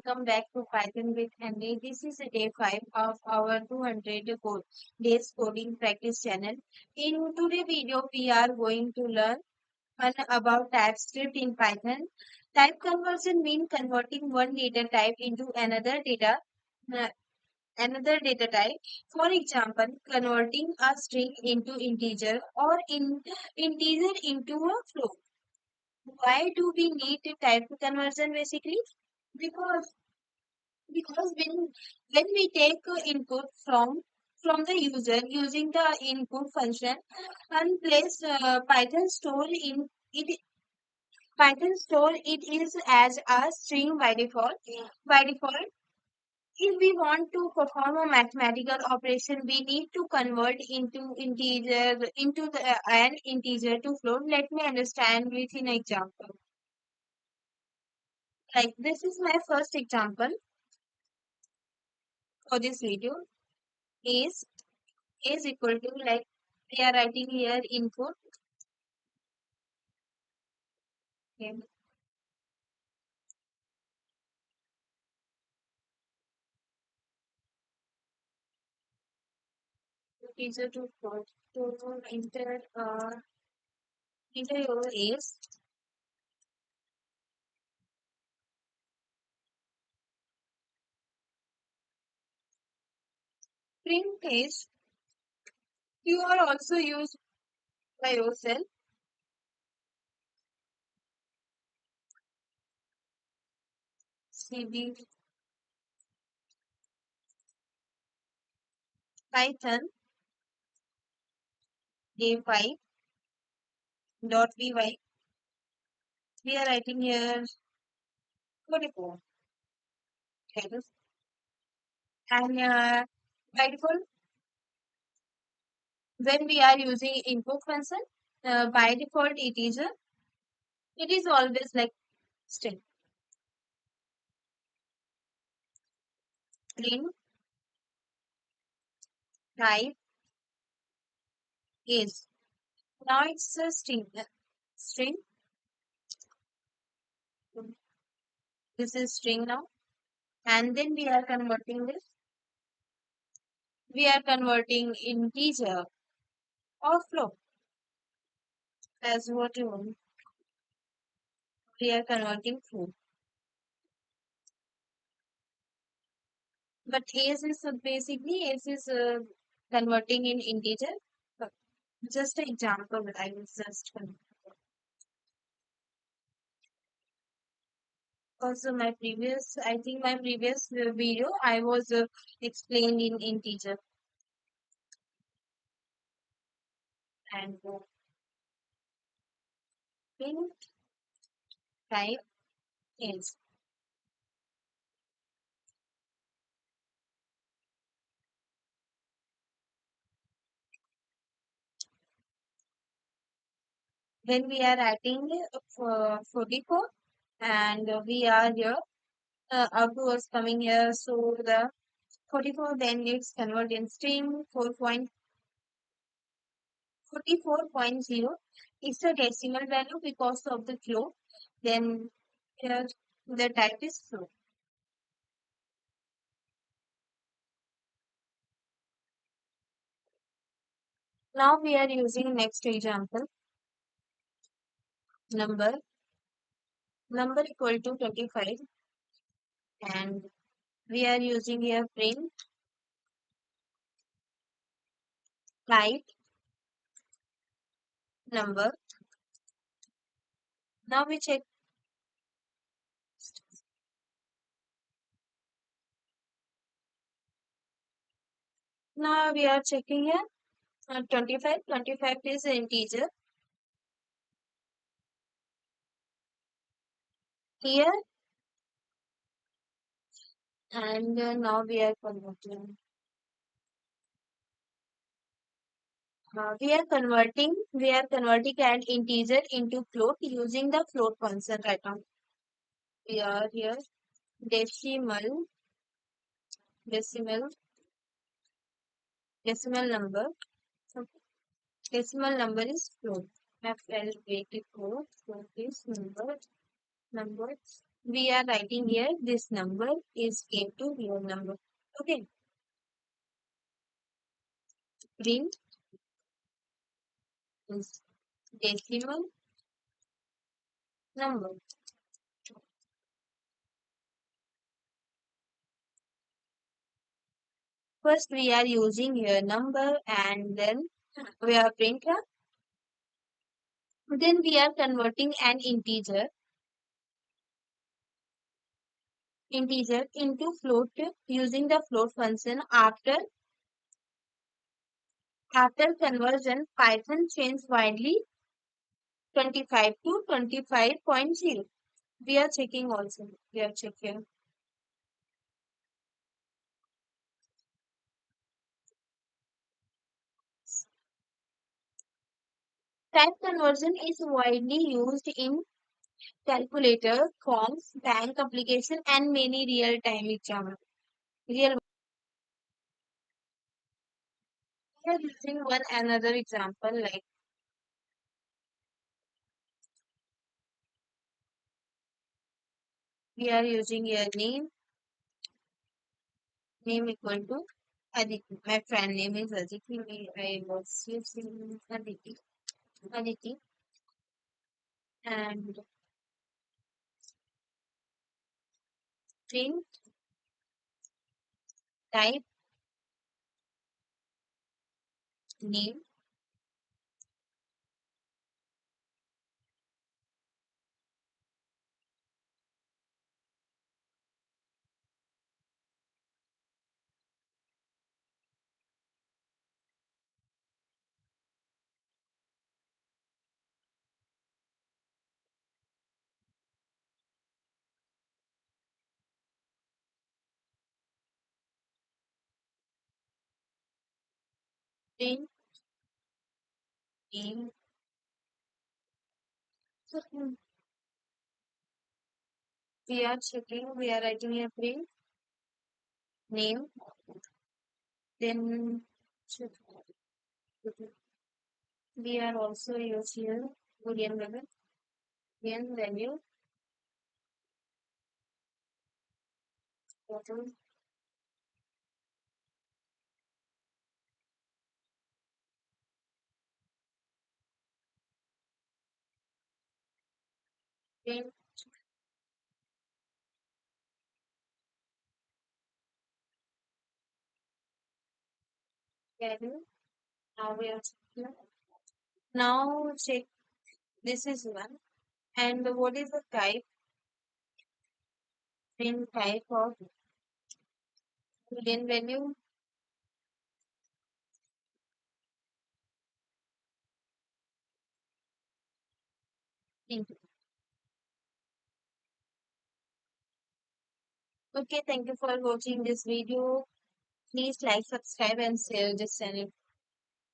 welcome back to Python with Henry. This is day 5 of our 200 days coding practice channel. In today's video, we are going to learn about TypeScript in Python. Type conversion means converting one data type into uh, another data type. For example, converting a string into integer or integer into a float. Why do we need type conversion basically? Because when we take input from the user using the input function and place Python store it is as a string by default. By default, if we want to perform a mathematical operation, we need to convert into an integer to float. Let me understand with an example. Like this is my first example for this video. Is is equal to, like, we are writing here input. Okay. Teacher to float to enter your is print is you are also used by yourself. cd python a5 dot py. We are writing here 44. Okay. And by default, when we are using input function, by default it is always like string. Print type is. Now it's a string. String. This is string now. And then we are converting this. We are converting integer or float as what you want. We are converting float. But as is converting in integer. But just an example that I was just also I think my previous video I was explained in integer and print type is. Then we are writing 44 and we are here outwards coming here. So the 44 then it's convert in string 4.44.0 is the decimal value because of the float. Then here the type is float. Now we are using next example. Number equal to 25 and we are using here print type number. Now we check. Now we are checking here 25. 25 is an integer. Here and now we are converting. We are converting an integer into float using the float function right now. We are here decimal decimal decimal number. Decimal number is float. FL84 float is number. we are writing here this number is came to real number. Okay, print is decimal number. First we are using here number and then we are printer. Then we are converting an integer into float using the float function. After conversion, Python changed widely 25 to 25.0. We are checking also. We are checking. Type conversion is widely used in calculator, forms, bank application, and many real-time examples. Real. We are using one another example like we are using your name equal to Aditi. My friend name is Aditi. I was using Aditi, and print type name print name. So we are checking. We are writing a print name. Then we are also using Boolean value. Boolean value. Total print value. Now we are checking. Now check. This is one. And what is the type? Print type of Boolean value. Int. Okay, thank you for watching this video. Please like, subscribe, and share this channel.